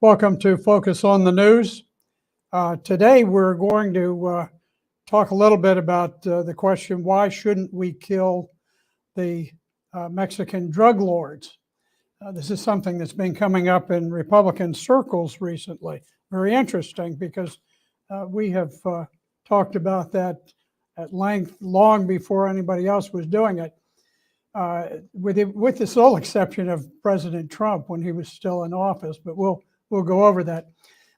Welcome to Focus on the News. Today we're going to talk a little bit about the question, why shouldn't we kill the Mexican drug lords? This is something that's been coming up in Republican circles recently. Very interesting because we have talked about that at length long before anybody else was doing it, with the sole exception of President Trump when he was still in office, but we'll go over that.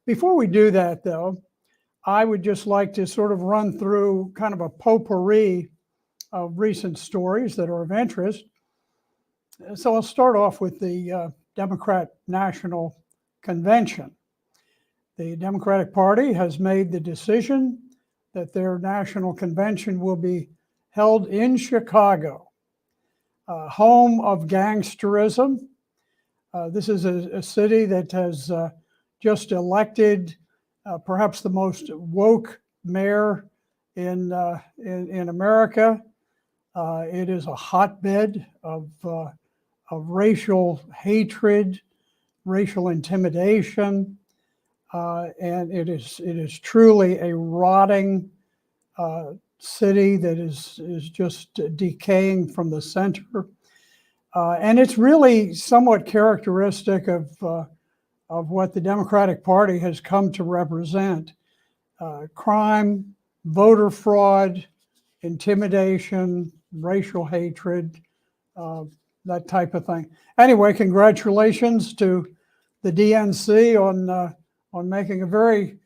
Before we do that, though, I would just like to sort of run through kind of a potpourri of recent stories that are of interest. So I'll start off with the Democrat National Convention. The Democratic Party has made the decision that their national convention will be held in Chicago, home of gangsterism. This is a city that has just elected perhaps the most woke mayor in America. It is a hotbed of racial hatred, racial intimidation, and it is truly a rotting city that is just decaying from the center. And it's really somewhat characteristic of what the Democratic Party has come to represent. Crime, voter fraud, intimidation, racial hatred, that type of thing. Anyway, congratulations to the DNC on making a very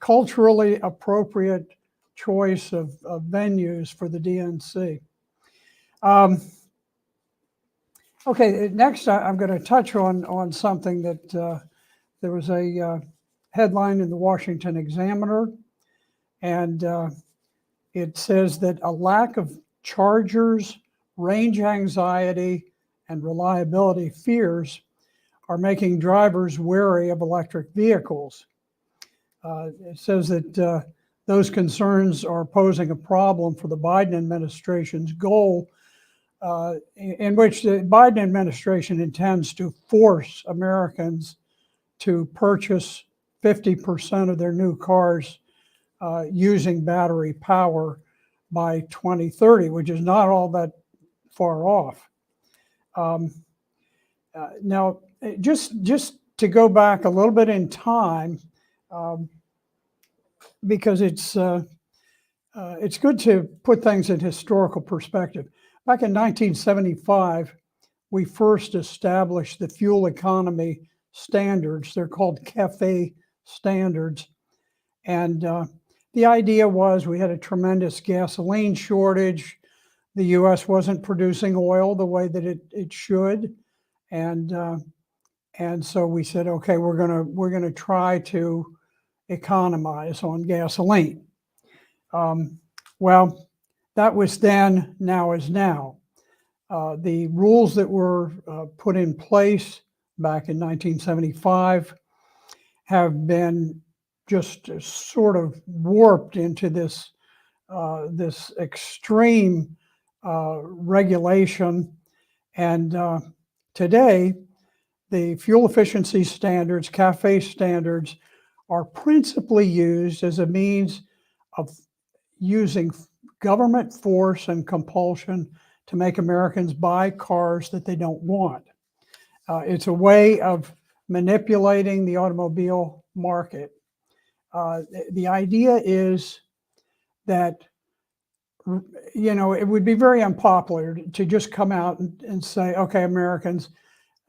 culturally appropriate choice of venues for the DNC. Okay, next I'm going to touch on something that there was a headline in the Washington Examiner, and it says that a lack of chargers, range anxiety, and reliability fears are making drivers wary of electric vehicles. It says that those concerns are posing a problem for the Biden administration's goal, in which the Biden administration intends to force Americans to purchase 50% of their new cars using battery power by 2030, which is not all that far off. Now, just to go back a little bit in time, because it's good to put things in historical perspective. Back in 1975, we first established the fuel economy standards. They're called CAFE standards. And the idea was we had a tremendous gasoline shortage. The US wasn't producing oil the way that it should. And so we said, okay, we're gonna try to economize on gasoline. Well, that was then, now is now. The rules that were put in place back in 1975 have been just sort of warped into this extreme regulation. And today, the fuel efficiency standards, CAFE standards, are principally used as a means of using government force and compulsion to make Americans buy cars that they don't want. It's a way of manipulating the automobile market. The idea is that, it would be very unpopular to just come out and say, okay, Americans,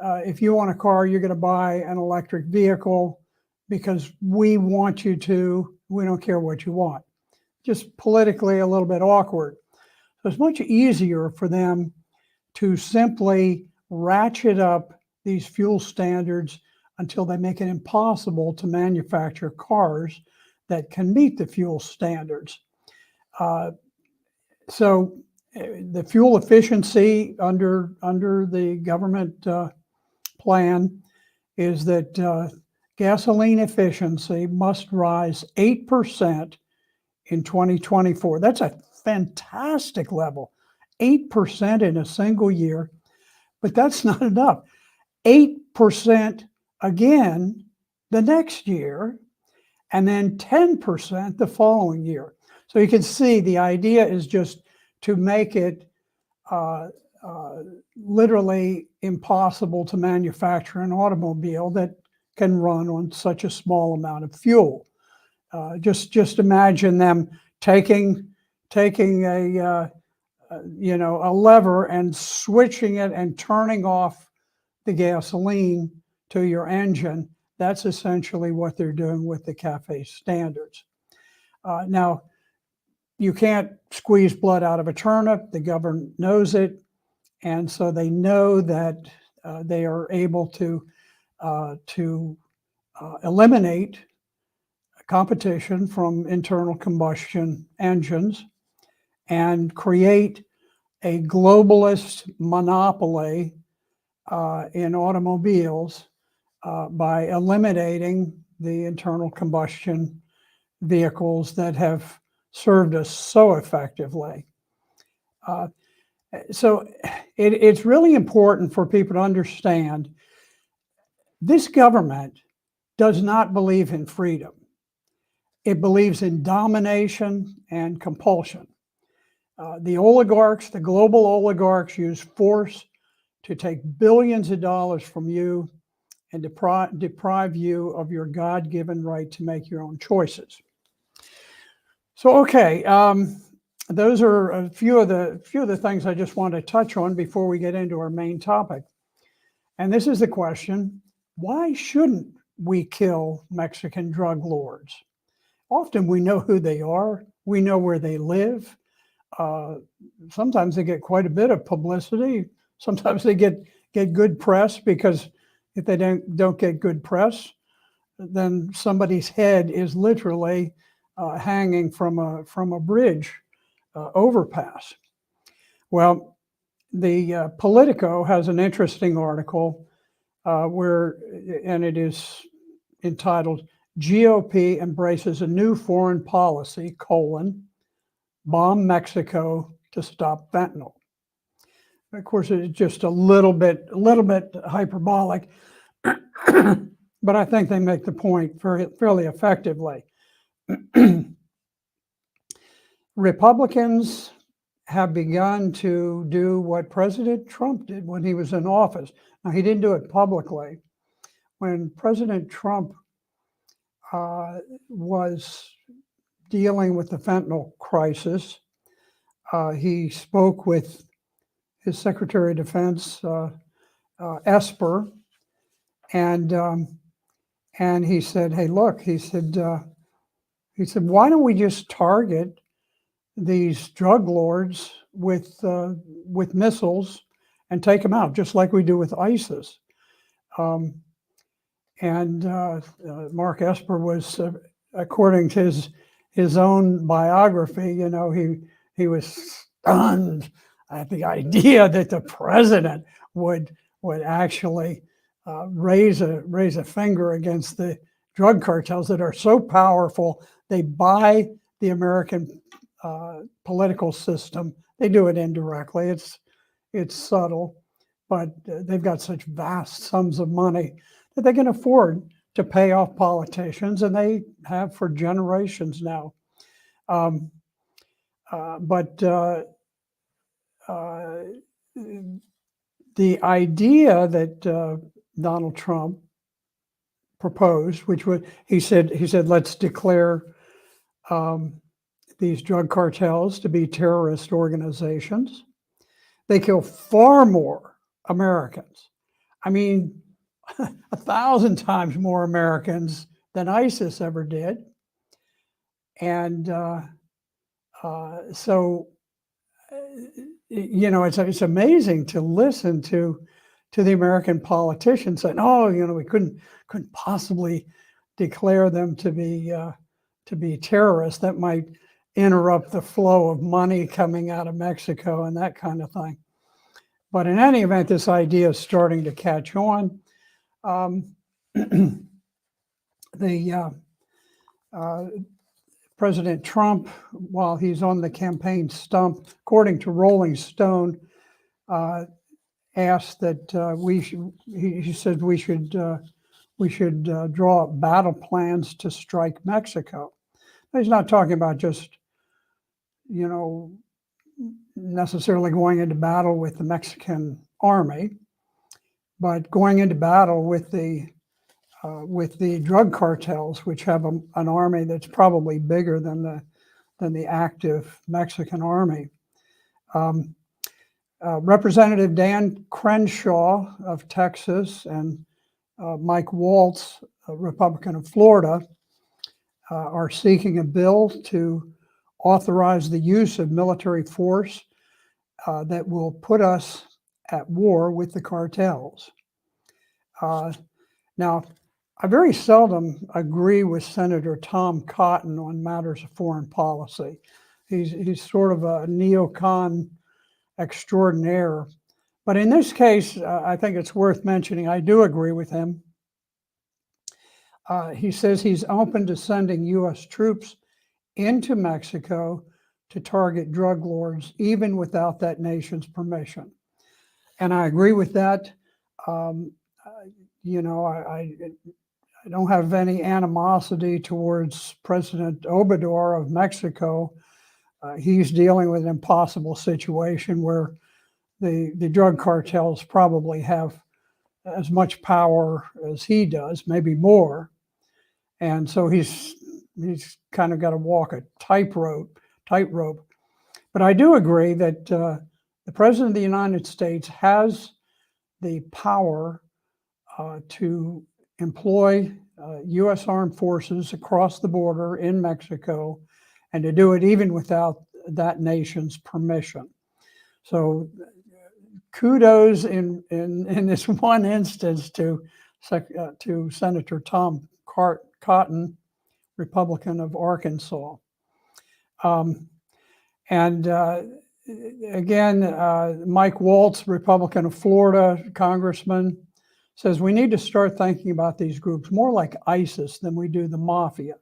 if you want a car, you're going to buy an electric vehicle because we want you to, we don't care what you want. Just politically a little bit awkward. So it's much easier for them to simply ratchet up these fuel standards until they make it impossible to manufacture cars that can meet the fuel standards. So the fuel efficiency under the government plan is that gasoline efficiency must rise 8% in 2024. That's a fantastic level, 8% in a single year, but that's not enough. 8% again the next year, and then 10% the following year. So you can see the idea is just to make it literally impossible to manufacture an automobile that can run on such a small amount of fuel. Just imagine them taking a a lever and switching it and turning off the gasoline to your engine. That's essentially what they're doing with the CAFE standards. Now, you can't squeeze blood out of a turnip. The government knows it. And so they know that they are able to eliminate competition from internal combustion engines and create a globalist monopoly in automobiles by eliminating the internal combustion vehicles that have served us so effectively. So it's really important for people to understand this government does not believe in freedom. It believes in domination and compulsion. The oligarchs, the global oligarchs, use force to take billions of dollars from you and deprive you of your God-given right to make your own choices. So, okay, those are a few of the things I just want to touch on before we get into our main topic. And this is the question: why shouldn't we kill Mexican drug lords? Often we know who they are, we know where they live. Sometimes they get quite a bit of publicity. Sometimes they get good press, because if they don't get good press, then somebody's head is literally hanging from a bridge overpass. Well, the Politico has an interesting article and it is entitled "GOP Embraces a New Foreign Policy, Bomb Mexico to Stop Fentanyl." Of course, it's just a little bit hyperbolic, but I think they make the point fairly effectively. Republicans have begun to do what President Trump did when he was in office. Now, he didn't do it publicly. When President Trump was dealing with the fentanyl crisis, he spoke with his Secretary of Defense, Esper, and he said, "Hey, look," he said, "why don't we just target these drug lords with missiles and take them out, just like we do with ISIS?" Mark Esper was, according to his own biography, he was stunned at the idea that the president would actually raise a finger against the drug cartels that are so powerful. They buy the American political system. They do it indirectly. It's subtle, but they've got such vast sums of money that they can afford to pay off politicians, and they have for generations now. But the idea that Donald Trump proposed, which was, he said, let's declare these drug cartels to be terrorist organizations. They kill far more Americans. I mean, 1,000 times more Americans than ISIS ever did. And so, it's amazing to listen to the American politicians saying, "Oh, we couldn't possibly declare them to be terrorists. That might interrupt the flow of money coming out of Mexico," and that kind of thing. But in any event, this idea is starting to catch on. President Trump, while he's on the campaign stump, according to Rolling Stone, asked that he said we should we should draw up battle plans to strike Mexico. He's not talking about just, you know, necessarily going into battle with the Mexican army, but going into battle with the drug cartels, which have an army that's probably bigger than the active Mexican army. Representative Dan Crenshaw of Texas and Mike Waltz, a Republican of Florida, are seeking a bill to authorize the use of military force that will put us at war with the cartels. Now, I very seldom agree with Senator Tom Cotton on matters of foreign policy. He's sort of a neocon extraordinaire. But in this case, I think it's worth mentioning, I do agree with him. He says he's open to sending U.S. troops into Mexico to target drug lords, even without that nation's permission. And I agree with that. You know, I don't have any animosity towards President Obrador of Mexico. He's dealing with an impossible situation where the drug cartels probably have as much power as he does, maybe more. And so he's kind of got to walk a tightrope. But I do agree that the President of the United States has the power to employ U.S. armed forces across the border in Mexico, and to do it even without that nation's permission. So kudos in this one instance to Senator Tom Cotton, Republican of Arkansas. Again, Mike Waltz, Republican of Florida, congressman, says we need to start thinking about these groups more like ISIS than we do the mafia.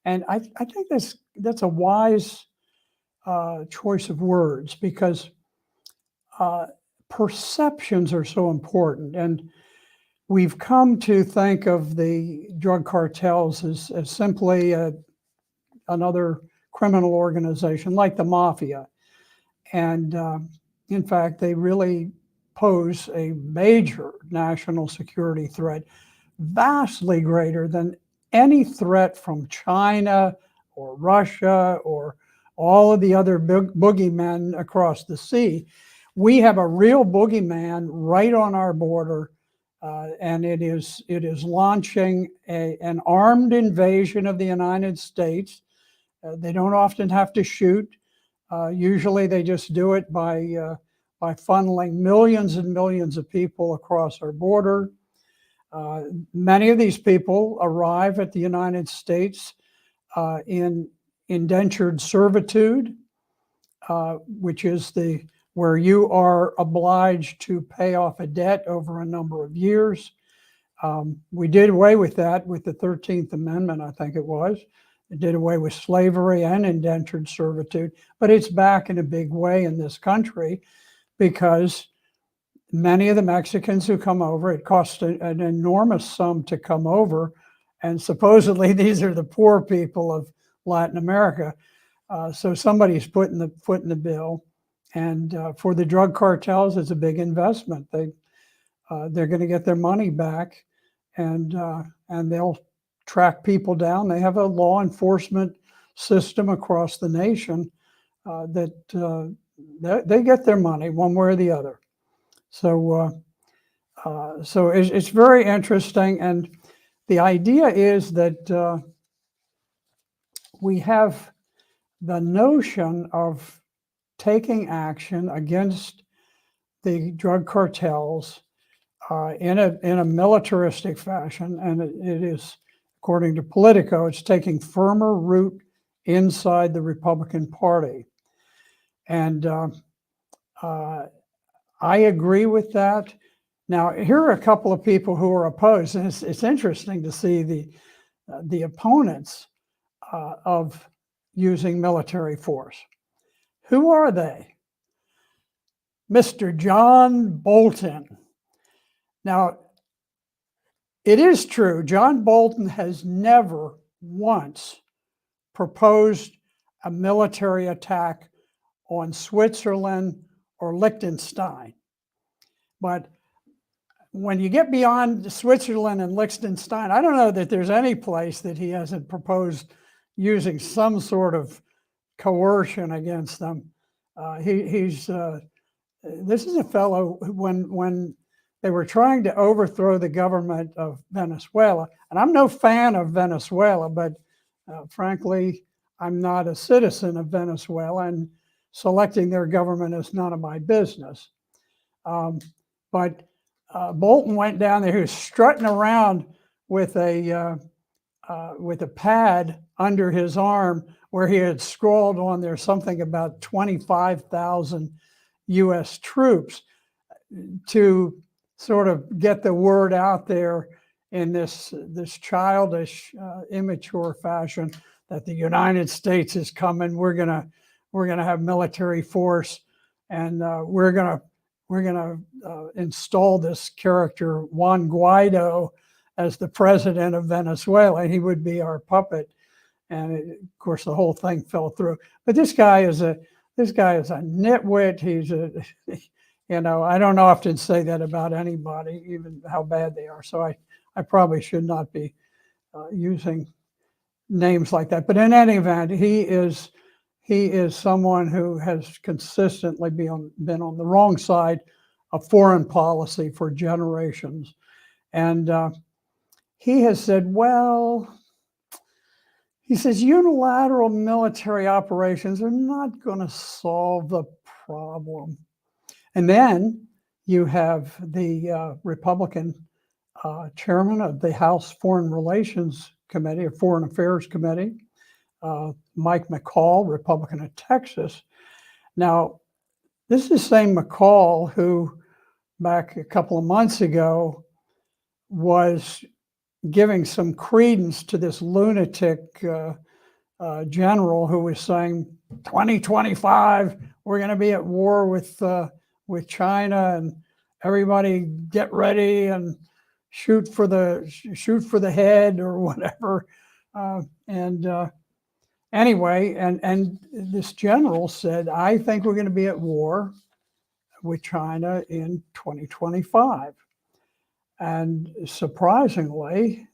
And I think that's a wise choice of words, because perceptions are so important. And we've come to think of the drug cartels as simply another criminal organization like the mafia. And in fact, they really pose a major national security threat, vastly greater than any threat from China or Russia or all of the other boogeymen across the sea. We have a real boogeyman right on our border, and it is launching an armed invasion of the United States. They don't often have to shoot. Usually they just do it by funneling millions and millions of people across our border. Many of these people arrive at the United States in indentured servitude, which is where you are obliged to pay off a debt over a number of years. We did away with that with the 13th Amendment, I think it was. It did away with slavery and indentured servitude, but it's back in a big way in this country because many of the Mexicans who come over, it costs an enormous sum to come over, and supposedly these are the poor people of Latin America. So somebody's putting the foot in the bill, and for the drug cartels, it's a big investment. They're going to get their money back, and they'll track people down. They have a law enforcement system across the nation that they get their money one way or the other. So it's very interesting, and the idea is that we have the notion of taking action against the drug cartels in a militaristic fashion, and it is, according to Politico, it's taking firmer root inside the Republican Party. And I agree with that. Now, here are a couple of people who are opposed, and it's interesting to see the opponents of using military force. Who are they? Mr. John Bolton. Now, It is true, John Bolton has never once proposed a military attack on Switzerland or Liechtenstein. But when you get beyond Switzerland and Liechtenstein, I don't know that there's any place that he hasn't proposed using some sort of coercion against them. This is a fellow who, when they were trying to overthrow the government of Venezuela, and I'm no fan of Venezuela, but frankly, I'm not a citizen of Venezuela, and selecting their government is none of my business. But Bolton went down there. He was strutting around with a pad under his arm where he had scrawled on there something about 25,000 U.S. troops to sort of get the word out there in this childish, immature fashion that the United States is coming. We're gonna have military force, and we're gonna install this character Juan Guaido as the president of Venezuela. He would be our puppet, and of course the whole thing fell through. But this guy is a nitwit. He's I don't often say that about anybody, even how bad they are. So I probably should not be using names like that. But in any event, he is someone who has consistently been on the wrong side of foreign policy for generations. And he has said, well, he says unilateral military operations are not going to solve the problem. And then you have the Republican chairman of the House Foreign Relations Committee, or Foreign Affairs Committee, Mike McCaul, Republican of Texas. Now, this is the same McCaul who, back a couple of months ago, was giving some credence to this lunatic general who was saying 2025 we're going to be at war with China, and everybody get ready and shoot for the head or whatever. Anyway, and this general said, I think we're going to be at war with China in 2025. And surprisingly,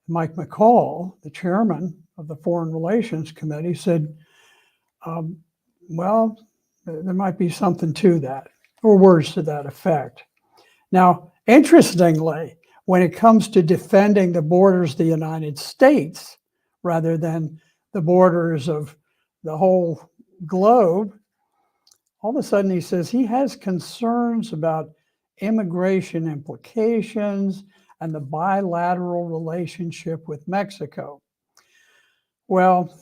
Mike McCaul, the chairman of the Foreign Relations Committee, said, well, there might be something to that, or words to that effect. Now, interestingly, when it comes to defending the borders of the United States, rather than the borders of the whole globe, all of a sudden he says he has concerns about immigration implications and the bilateral relationship with Mexico. Well,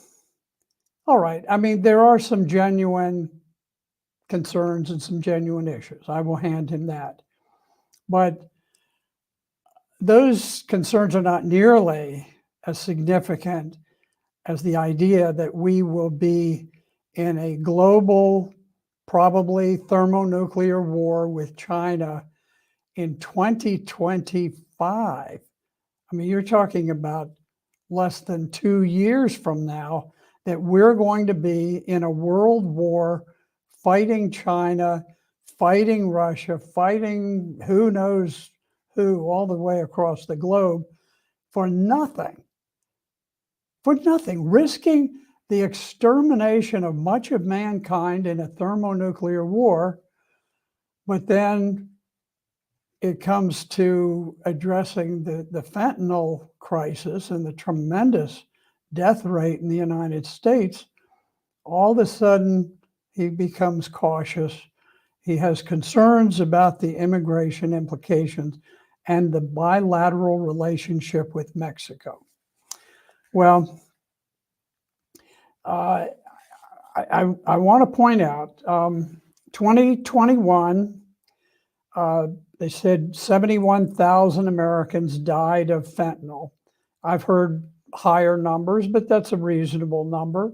all right. I mean, there are some genuine concerns and some genuine issues. I will hand him that. But those concerns are not nearly as significant as the idea that we will be in a global, probably thermonuclear war with China in 2025. I mean, you're talking about less than 2 years from now that we're going to be in a world war fighting China, fighting Russia, fighting who knows who all the way across the globe for nothing. For nothing, risking the extermination of much of mankind in a thermonuclear war. But then it comes to addressing the fentanyl crisis and the tremendous death rate in the United States. All of a sudden, he becomes cautious. He has concerns about the immigration implications and the bilateral relationship with Mexico. Well, I want to point out, 2021, they said 71,000 Americans died of fentanyl. I've heard higher numbers, but that's a reasonable number.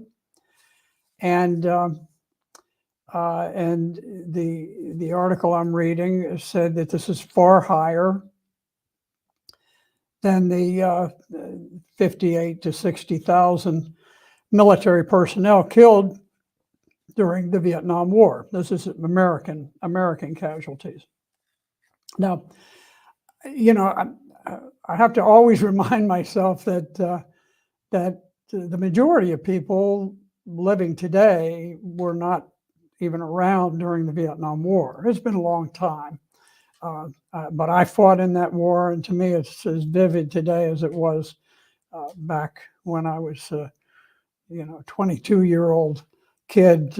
And the article I'm reading said that this is far higher than the 58 to 60,000 military personnel killed during the Vietnam War. This is American casualties. Now, you know, I have to always remind myself that that the majority of people living today were not even around during the Vietnam War. It's been a long time. But I fought in that war, and to me, it's as vivid today as it was back when I was, 22-year-old kid,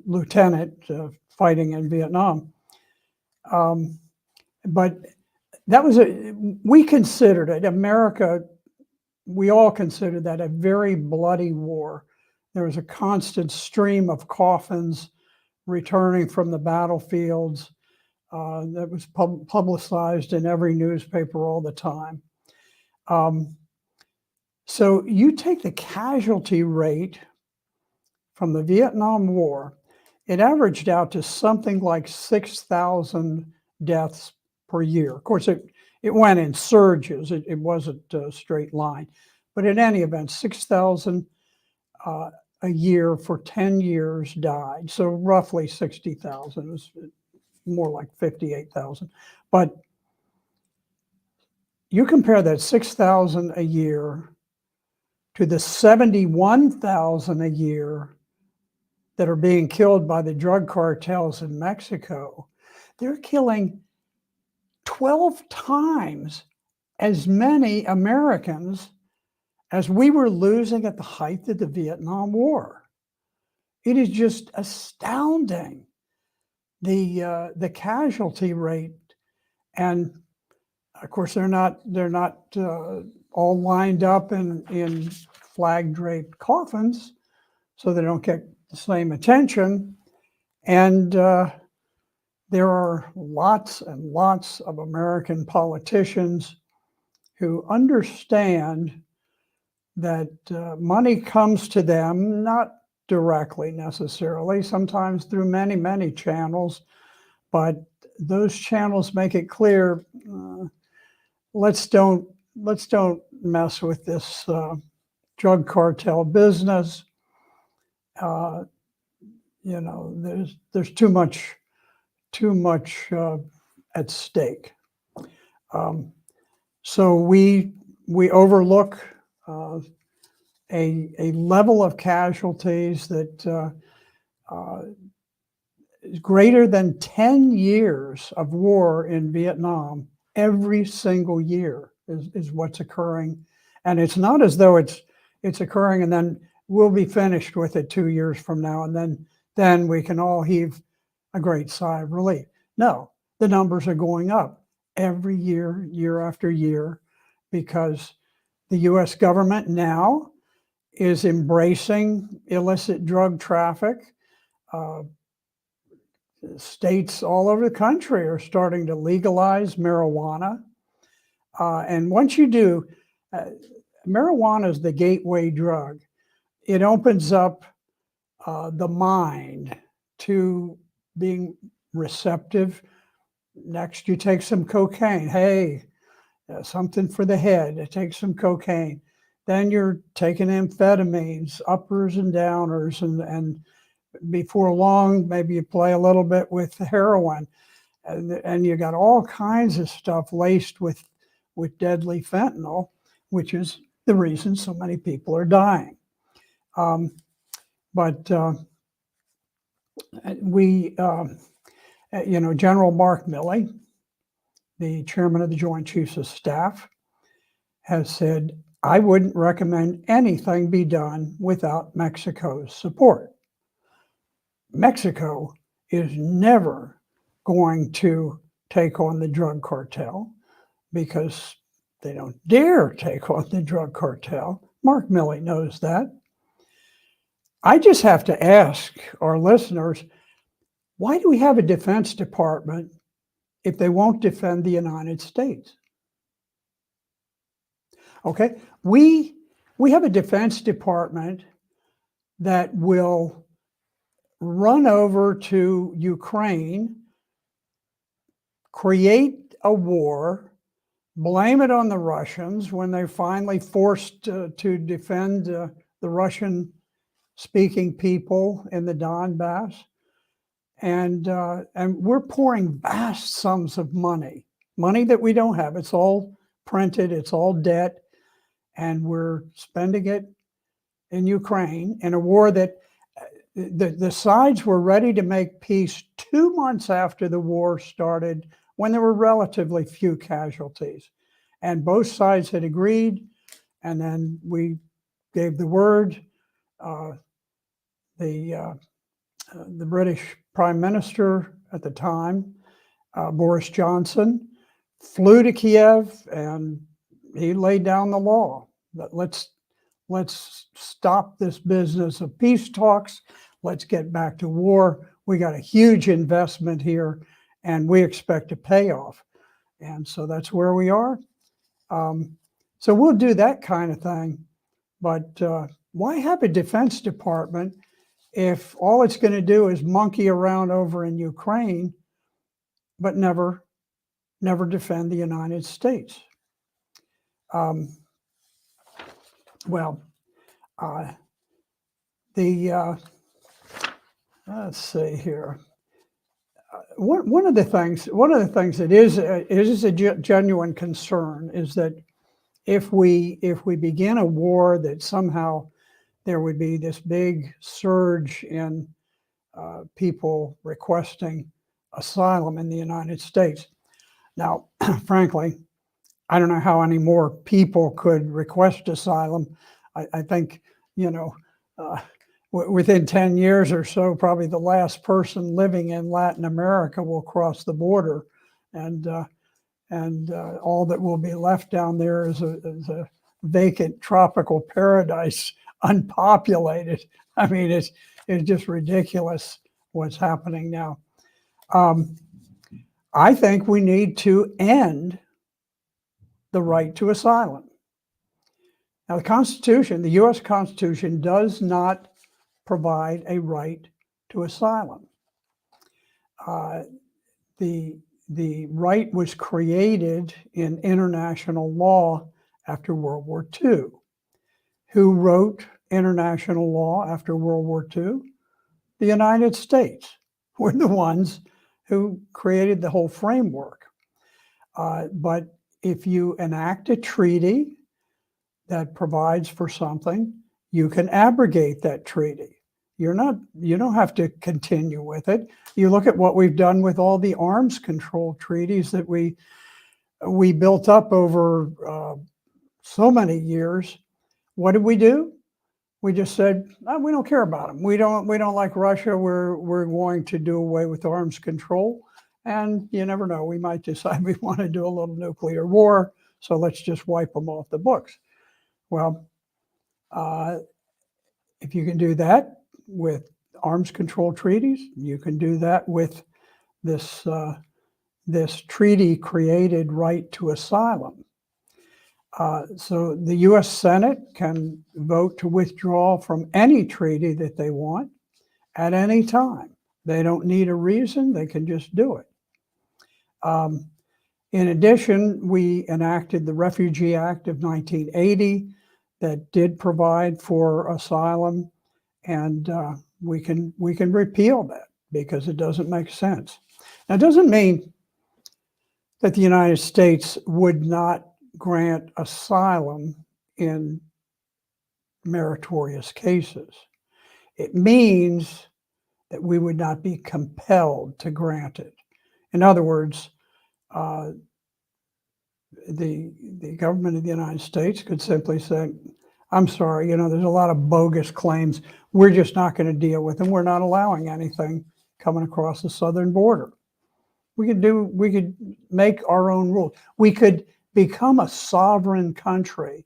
lieutenant fighting in Vietnam. But that was we considered it, America, we all considered that a very bloody war. There was a constant stream of coffins returning from the battlefields. That was publicized in every newspaper all the time. So you take the casualty rate from the Vietnam War, it averaged out to something like 6,000 deaths per year. Of course, it went in surges. It wasn't a straight line. But in any event, 6,000 a year for 10 years died. So roughly 60,000. It was more like 58,000. But you compare that 6,000 a year to the 71,000 a year that are being killed by the drug cartels in Mexico. They're killing 12 times as many Americans as we were losing at the height of the Vietnam War. It is just astounding, the casualty rate. And of course, they're not all lined up in flag draped coffins, so they don't get the same attention. And there are lots and lots of American politicians who understand that money comes to them, not directly necessarily, sometimes through many, many channels, but those channels make it clear, let's don't mess with this drug cartel business. There's too much at stake. So we overlook a level of casualties that is greater than 10 years of war in Vietnam every single year is what's occurring. And it's not as though it's occurring and then we'll be finished with it 2 years from now, and then we can all heave a great sigh of relief. No, the numbers are going up every year, year after year, because the US government now is embracing illicit drug traffic. States all over the country are starting to legalize marijuana. And once you do, marijuana is the gateway drug. It opens up the mind to being receptive. Next, you take some cocaine. Hey, something for the head. Take some cocaine. Then you're taking amphetamines, uppers and downers, and before long, maybe you play a little bit with heroin, and you got all kinds of stuff laced with deadly fentanyl, which is the reason so many people are dying. General Mark Milley, the chairman of the Joint Chiefs of Staff, has said, I wouldn't recommend anything be done without Mexico's support. Mexico is never going to take on the drug cartel because they don't dare take on the drug cartel. Mark Milley knows that. I just have to ask our listeners, why do we have a Defense Department if they won't defend the United States? Okay, we have a Defense Department that will run over to Ukraine, create a war blame it on the Russians when they're finally forced to defend the Russian-speaking people in the Donbass. And we're pouring vast sums of money that we don't have. It's all printed, it's all debt, and we're spending it in Ukraine in a war that the sides were ready to make peace 2 months after the war started, when there were relatively few casualties. And both sides had agreed, and then we gave the word. The British Prime Minister at the time, Boris Johnson, flew to Kiev, and he laid down the law that let's stop this business of peace talks. Let's get back to war. We got a huge investment here, and we expect a payoff. And so that's where we are. So we'll do that kind of thing. But why have a Defense Department if all it's going to do is monkey around over in Ukraine, but never defend the United States? Let's see here. One of the things that is a genuine concern is that if we begin a war, that somehow there would be this big surge in people requesting asylum in the United States. Now, frankly, I don't know how any more people could request asylum. I think, within 10 years or so, probably the last person living in Latin America will cross the border, and all that will be left down there is a vacant tropical paradise, unpopulated. I mean, it's just ridiculous what's happening now. I think we need to end the right to asylum. Now, the Constitution, the U.S. Constitution, does not provide a right to asylum. The right was created in international law after World War II. Who wrote international law after World War II? The United States. We're the ones who created the whole framework. But if you enact a treaty that provides for something, you can abrogate that treaty. You don't have to continue with it. You look at what we've done with all the arms control treaties that we built up over so many years. What did we do? We just said, oh, we don't care about them. We don't like Russia. We're going to do away with arms control. And you never know, we might decide we want to do a little nuclear war, so let's just wipe them off the books. Well, if you can do that with arms control treaties, you can do that with this treaty created right to asylum. So the U.S. Senate can vote to withdraw from any treaty that they want at any time. They don't need a reason, they can just do it. In addition, we enacted the Refugee Act of 1980 that did provide for asylum, and we can repeal that because it doesn't make sense. Now, it doesn't mean that the United States would not grant asylum in meritorious cases. It means that we would not be compelled to grant it. In other words, the government of the United States could simply say, I'm sorry, there's a lot of bogus claims. We're just not going to deal with them. We're not allowing anything coming across the southern border. We could make our own rules. We could become a sovereign country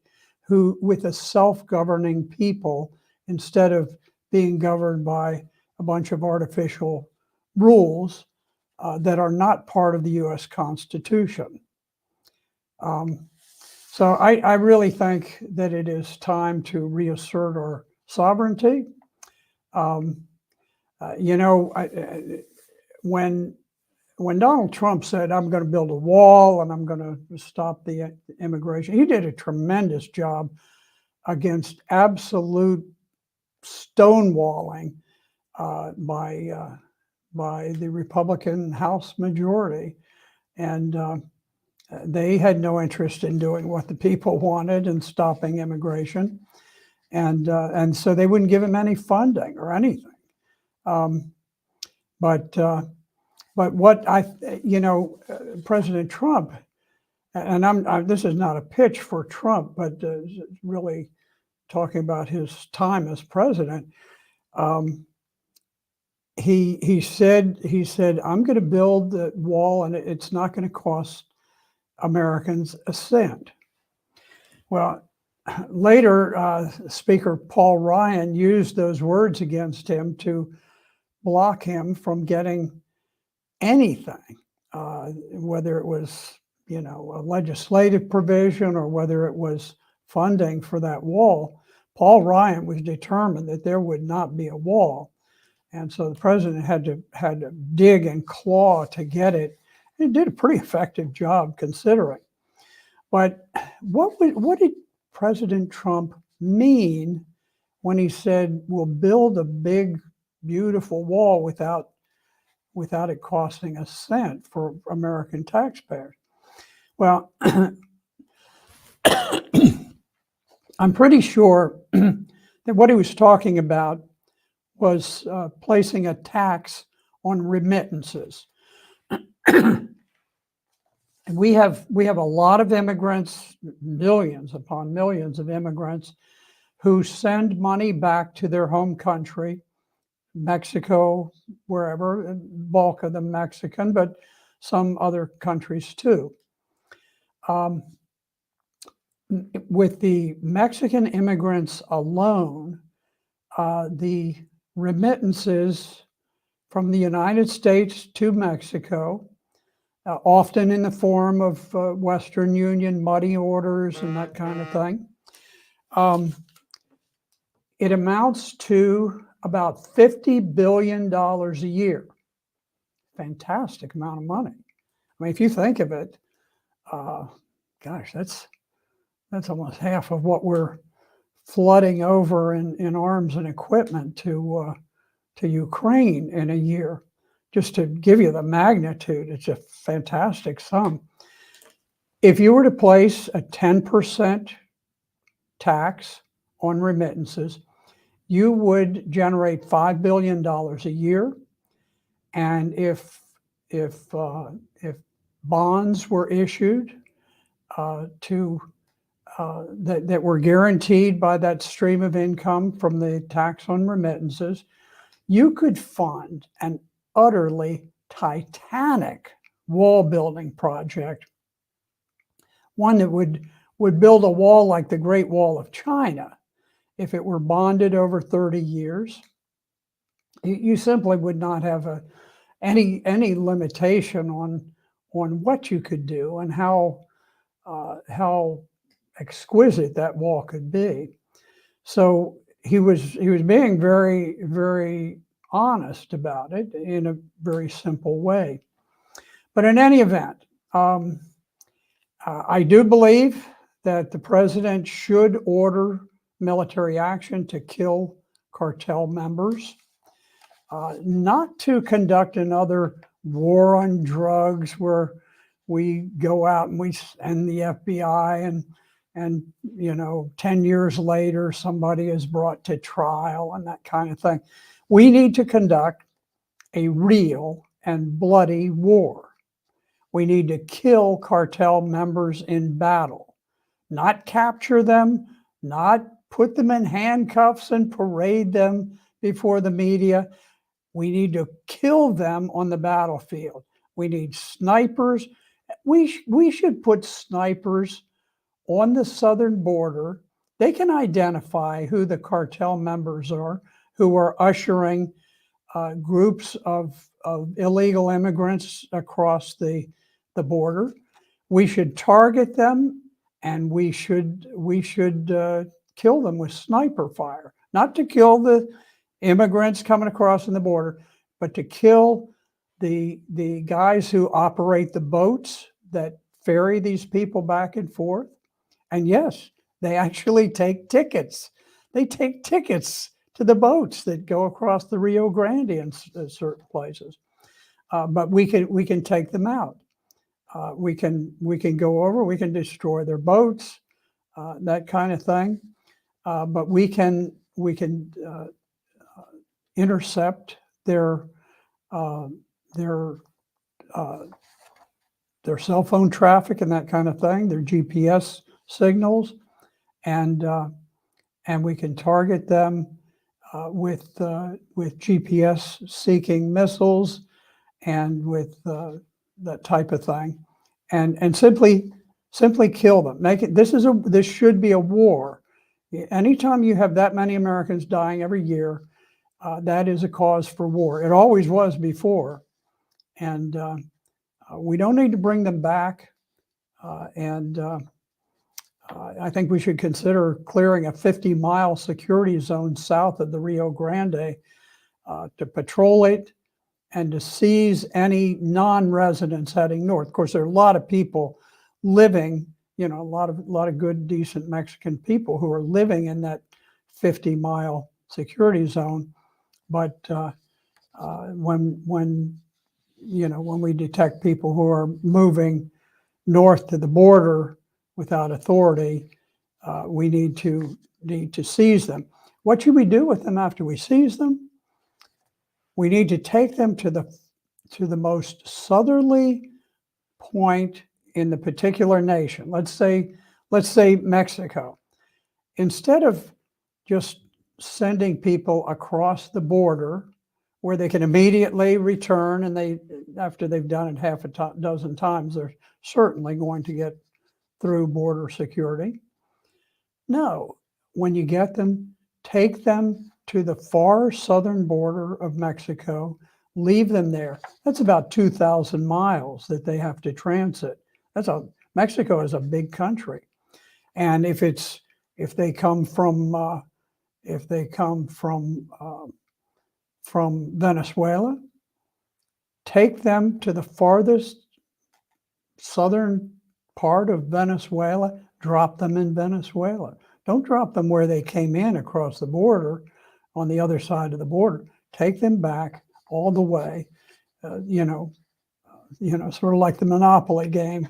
with a self-governing people instead of being governed by a bunch of artificial rules that are not part of the U.S. Constitution. So I really think that it is time to reassert our sovereignty. When when Donald Trump said, I'm going to build a wall and I'm going to stop the immigration, he did a tremendous job against absolute stonewalling by the Republican House majority. And they had no interest in doing what the people wanted and stopping immigration. And so they wouldn't give him any funding or anything. But what President Trump, and this is not a pitch for Trump, but really talking about his time as president. He said, I'm going to build the wall and it's not going to cost Americans a cent. Well, later, Speaker Paul Ryan used those words against him to block him from getting anything, whether it was, a legislative provision or whether it was funding for that wall. Paul Ryan was determined that there would not be a wall. And so the president had to dig and claw to get it. He did a pretty effective job considering. But what did President Trump mean when he said, we'll build a big, beautiful wall without it costing a cent for American taxpayers? Well, I'm pretty sure that what he was talking about was placing a tax on remittances. And we have a lot of immigrants, millions upon millions of immigrants, who send money back to their home country, Mexico, wherever, bulk of them Mexican, but some other countries too. With the Mexican immigrants alone, the remittances from the United States to Mexico, often in the form of Western Union money orders and that kind of thing, it amounts to about $50 billion a year. Fantastic amount of money. I mean, if you think of it, gosh, that's almost half of what we're flooding over in arms and equipment to Ukraine in a year. Just to give you the magnitude, it's a fantastic sum. If you were to place a 10% tax on remittances, you would generate $5 billion a year. And if bonds were issued that were guaranteed by that stream of income from the tax on remittances, you could fund an utterly titanic wall building project, one that would build a wall like the Great Wall of China. If it were bonded over 30 years, you simply would not have any limitation on what you could do and how exquisite that wall could be. So he was being very, very honest about it in a very simple way. But in any event, I do believe that the president should order military action to kill cartel members, not to conduct another war on drugs where we go out and we send the FBI and 10 years later somebody is brought to trial and that kind of thing. We need to conduct a real and bloody war. We need to kill cartel members in battle, not capture them, not put them in handcuffs and parade them before the media. We need to kill them on the battlefield. We need snipers. We should put snipers on the southern border. They can identify who the cartel members are who are ushering groups of illegal immigrants across the border. We should target them, and we should kill them with sniper fire, not to kill the immigrants coming across in the border, but to kill the guys who operate the boats that ferry these people back and forth. And yes, they actually take tickets. They take tickets to the boats that go across the Rio Grande in certain places. But we can take them out. We can go over. We can destroy their boats, that kind of thing. But we can intercept their cell phone traffic and that kind of thing, their GPS signals, and we can target them with GPS seeking missiles and with that type of thing, and simply kill them. Make it. This should be a war. Anytime you have that many Americans dying every year, that is a cause for war. It always was before, and we don't need to bring them back. I think we should consider clearing a 50-mile security zone south of the Rio Grande to patrol it and to seize any non-residents heading north. Of course, there are a lot of people living, a lot of good, decent Mexican people who are living in that 50-mile security zone. But when we detect people who are moving north to the border without authority, we need to seize them. What should we do with them after we seize them? We need to take them to the most southerly point in the particular nation. Let's say Mexico. Instead of just sending people across the border where they can immediately return, and after they've done it half a dozen times, they're certainly going to get through border security. No, when you get them, take them to the far southern border of Mexico, leave them there. That's about 2,000 miles that they have to transit. Mexico is a big country. And if they come from Venezuela, take them to the farthest southern part of Venezuela, drop them in Venezuela. Don't drop them where they came in across the border on the other side of the border. Take them back all the way, sort of like the Monopoly game.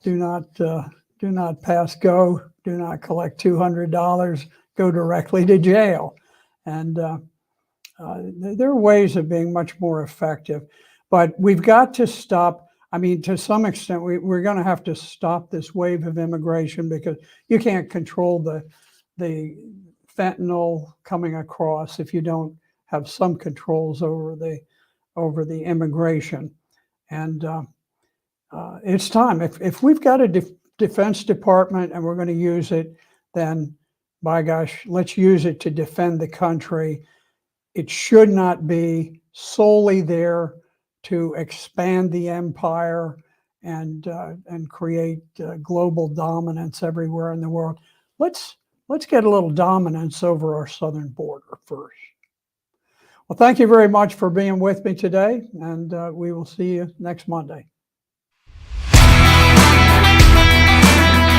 Do not pass go, do not collect $200, go directly to jail. And there are ways of being much more effective, but we've got to stop. I mean, to some extent, we're going to have to stop this wave of immigration because you can't control the fentanyl coming across if you don't have some controls over the immigration. And it's time. If we've got a Defense Department and we're going to use it, then by gosh, let's use it to defend the country. It should not be solely there to expand the empire and create global dominance everywhere in the world. Let's get a little dominance over our southern border first. Well, thank you very much for being with me today, and we will see you next Monday.